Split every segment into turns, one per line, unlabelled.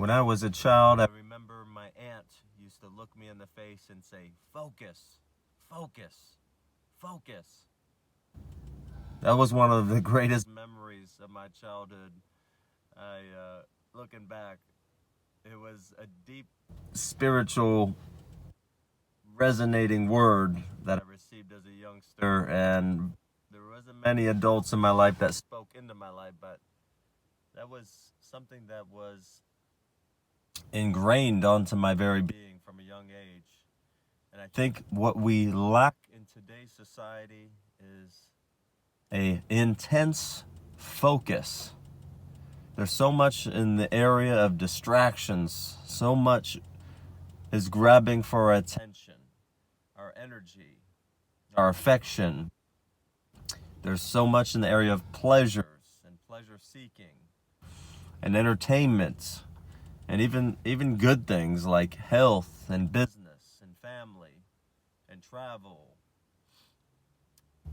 When I was a child, I remember my aunt used to look me in the face and say, "Focus, focus, focus." That was one of the greatest memories of my childhood. Looking back, it was a deep spiritual resonating word that I received as a youngster, and there wasn't many adults in my life that spoke into my life, but that was something that was ingrained onto my very being from a young age. And I think what we lack in today's society is a intense focus. There's so much in the area of distractions. So much is grabbing for our attention, our energy, our affection. There's so much in the area of pleasures and pleasure seeking and entertainment, and even good things like health and business and family and travel.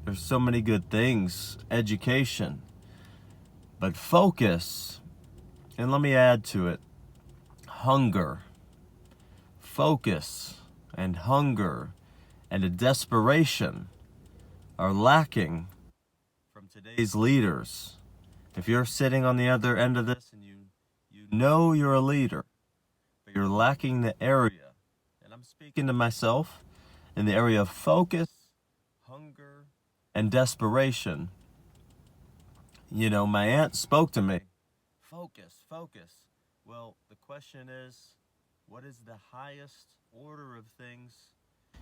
There's so many good things, education. But focus, and let me add to it, hunger. Focus and hunger and a desperation are lacking from today's leaders. If you're sitting on the other end of this and you know you're a leader, but you're lacking the area, and I'm speaking to myself, in the area of focus, hunger, and desperation. You know, my aunt spoke to me, focus, focus. Well, the question is, what is the highest order of things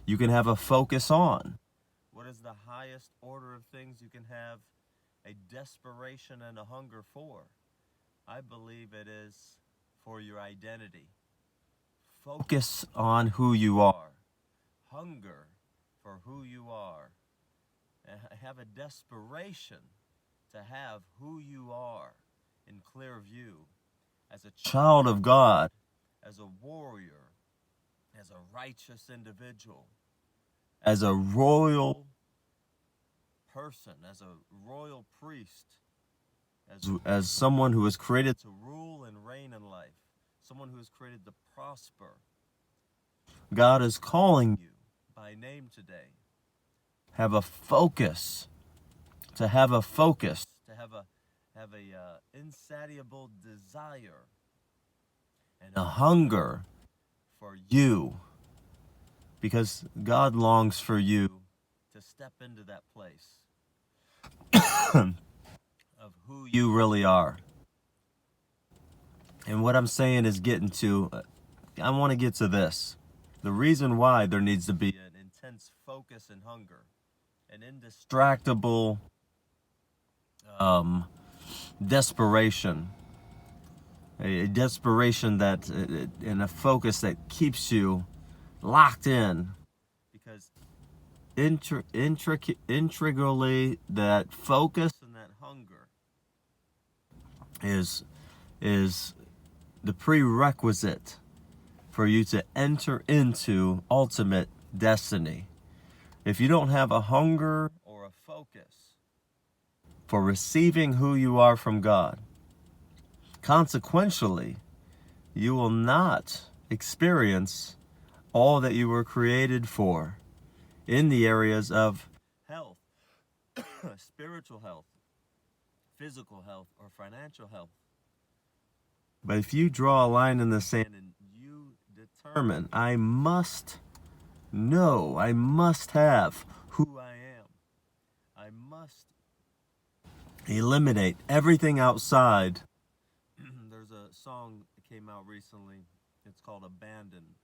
you can have a focus on? What is the highest order of things you can have a desperation and a hunger for? I believe it is for your identity. Focus on who you are. Hunger for who you are. And have a desperation to have who you are in clear view as a child of God, as a warrior, as a righteous individual, as a royal person, as a royal priest, as someone who was created to rule and reign in life, someone who is created to prosper. God is calling you by name today. Have a focus, to have a focus, to have a insatiable desire and a hunger for you, because God longs for you to step into that place of who you really are. And what I'm saying is I want to get to this. The reason why there needs to be an intense focus and hunger, an indistractable desperation, a desperation that, and a focus that keeps you locked in, because integrally that focus and that hunger is the prerequisite for you to enter into ultimate destiny. If you don't have a hunger or a focus for receiving who you are from God, consequentially, you will not experience all that you were created for in the areas of health, spiritual health, physical health, or financial health. But if you draw a line in the sand and you determine, I must know, I must have who I am, I must eliminate everything outside. There's a song that came out recently. It's called Abandon.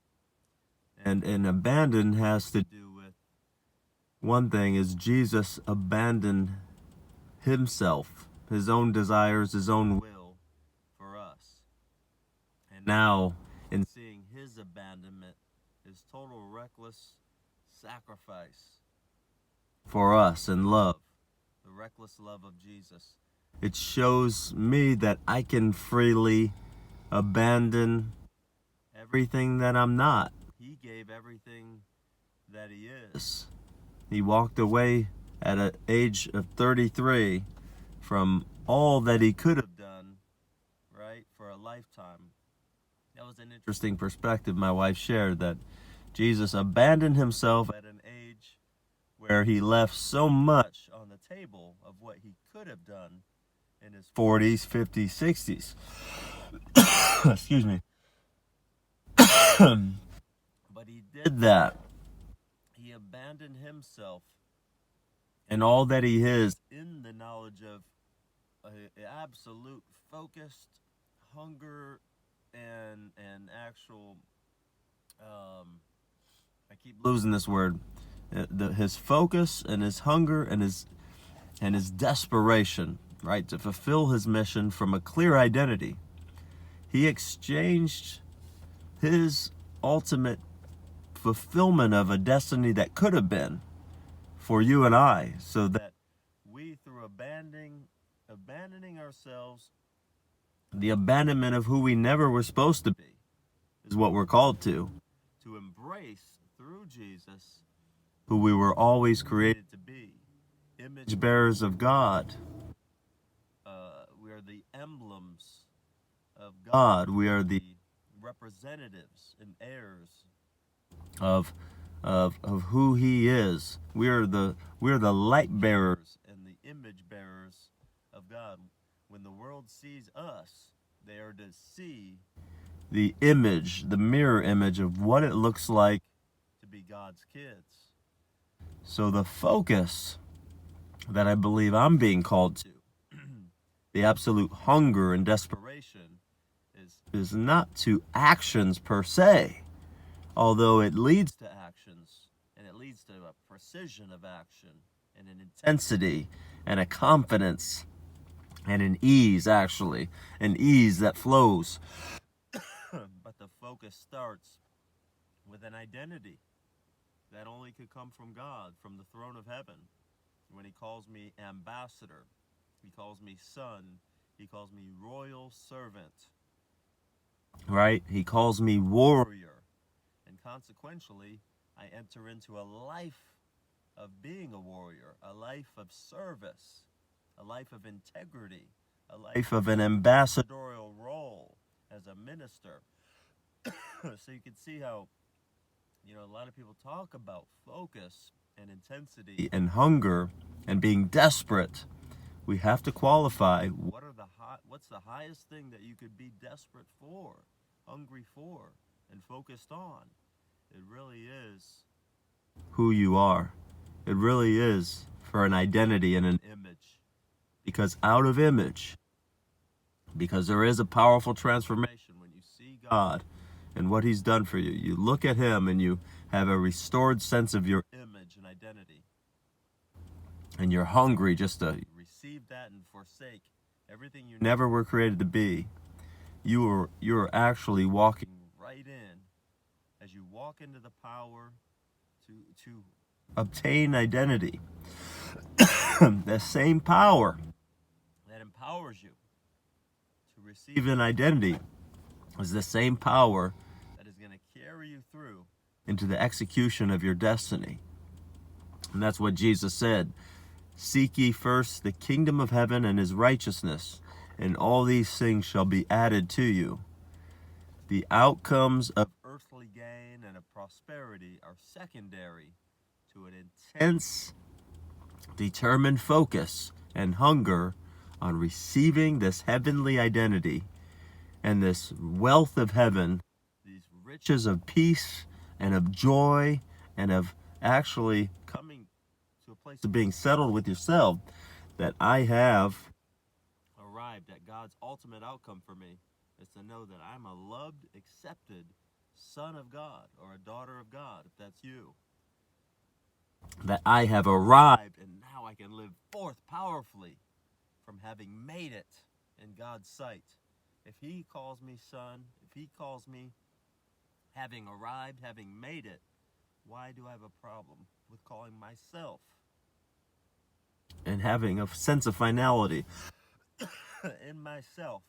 And abandon has to do with, one thing is Jesus abandoned himself, his own desires, his own will for us. And now, in seeing his abandonment, his total reckless sacrifice for us and love, the reckless love of Jesus, it shows me that I can freely abandon everything that I'm not. He gave everything that he is. He walked away at an age of 33 from all that he could have done, right, for a lifetime. That was an interesting perspective my wife shared, that Jesus abandoned himself at an age where he left so much on the table of what he could have done in his 40s, 50s, 60s. Excuse me. But he did that. He abandoned himself and all that he is in the knowledge of an absolute focused hunger and actual I keep losing this word. His focus and his hunger and his desperation, right, to fulfill his mission from a clear identity. He exchanged his ultimate fulfillment of a destiny that could have been for you and I, so that we, through abandoning ourselves, the abandonment of who we never were supposed to be, is what we're called to embrace through Jesus who we were always created to be, image bearers of God. We are the emblems of God. We are the representatives and heirs of who He is. We are the light bearers and the image bearers of God. When the world sees us, they are to see the image, the mirror image of what it looks like to be God's kids. So the focus that I believe I'm being called to, the absolute hunger and desperation, is not to actions per se, although it leads to actions, and it leads to a precision of action, and an intensity, and a confidence, and an ease, actually, an ease that flows. But the focus starts with an identity that only could come from God, from the throne of heaven. When He calls me ambassador, He calls me son, He calls me royal servant, right? He calls me warrior. And consequentially, I enter into a life of being a warrior, a life of service, a life of integrity, a life of an ambassadorial role as a minister. So you can see how, a lot of people talk about focus and intensity and hunger and being desperate. We have to qualify what's the highest thing that you could be desperate for, hungry for, and focused on. It really is who you are. It really is for an identity and an image. Because out of image, because there is a powerful transformation when you see God and what He's done for you. You look at Him and you have a restored sense of your image and identity. And you're hungry just to receive that and forsake everything you never were created to be. You're actually walking right in. As you walk into the power to obtain identity, the same power that empowers you to receive an identity is the same power that is going to carry you through into the execution of your destiny. And that's what Jesus said. Seek ye first the kingdom of heaven and His righteousness, and all these things shall be added to you. The outcomes of earthly gain and of prosperity are secondary to an intense, determined focus and hunger on receiving this heavenly identity and this wealth of heaven, these riches of peace and of joy and of actually coming to a place of being settled with yourself, that I have arrived at God's ultimate outcome for me is to know that I'm a loved, accepted son of God or a daughter of God, if that's you. That I have arrived and now I can live forth powerfully from having made it in God's sight. If He calls me son, if He calls me having arrived, having made it, why do I have a problem with calling myself and having a sense of finality in myself?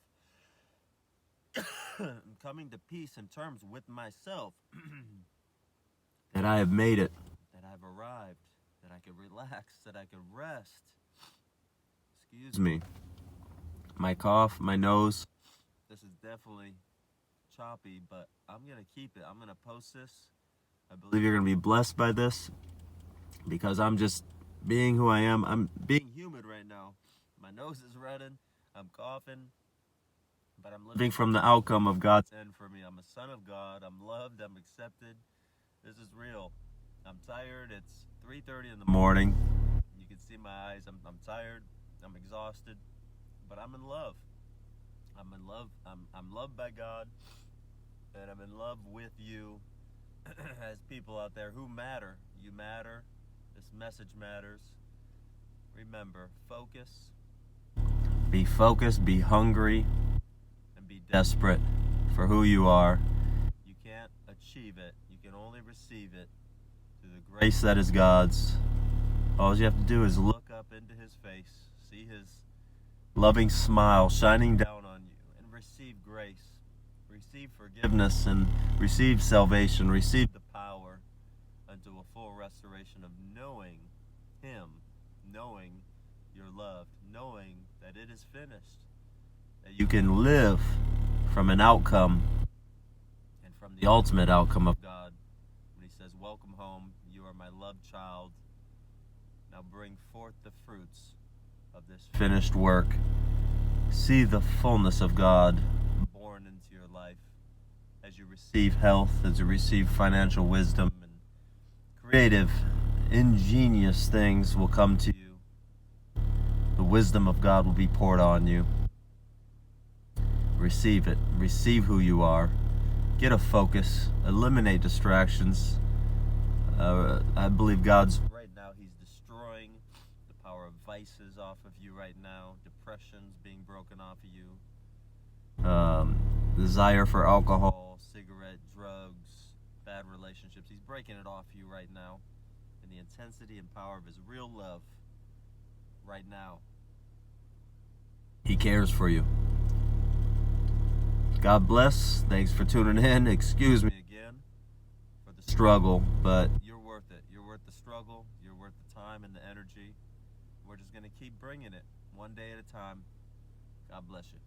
Coming to peace and terms with myself that I have made it, that I've arrived, that I can relax, that I can rest. Excuse me. My cough, my nose. This is definitely choppy, but I'm going to keep it. I'm going to post this. I believe you're going to be blessed by this because I'm just being who I am. I'm being humid right now. My nose is running. I'm coughing. But I'm living from the outcome of God's end for me. I'm a son of God. I'm loved. I'm accepted. This is real. I'm tired. It's 3:30 in the morning. You can see my eyes. I'm tired. I'm exhausted. But I'm in love. I'm in love. I'm loved by God. And I'm in love with you as people out there who matter. You matter. This message matters. Remember, focus. Be focused. Be hungry. And be desperate for who you are. You can't achieve it. You can only receive it through the grace that is God's. All you have to do is look up into his face, see his loving smile shining down on you, and receive grace, receive forgiveness, and receive salvation, receive the power unto a full restoration of knowing him, knowing you're loved, knowing that it is finished, that you can live from an outcome and from the ultimate outcome of God. When he says, welcome home, you are my loved child. Now bring forth the fruits of this finished work. See the fullness of God born into your life as you receive health, as you receive financial wisdom, and creative, ingenious things will come to you. The wisdom of God will be poured on you. Receive it. Receive who you are. Get a focus. Eliminate distractions. I believe God's right now, he's destroying the power of vices off of you right now. Depression's being broken off of you. Desire for alcohol, cigarette, drugs, bad relationships. He's breaking it off you right now. In the intensity and power of his real love right now. He cares for you. God bless. Thanks for tuning in. Excuse me again for the struggle, but you're worth it. You're worth the struggle. You're worth the time and the energy. We're just going to keep bringing it one day at a time. God bless you.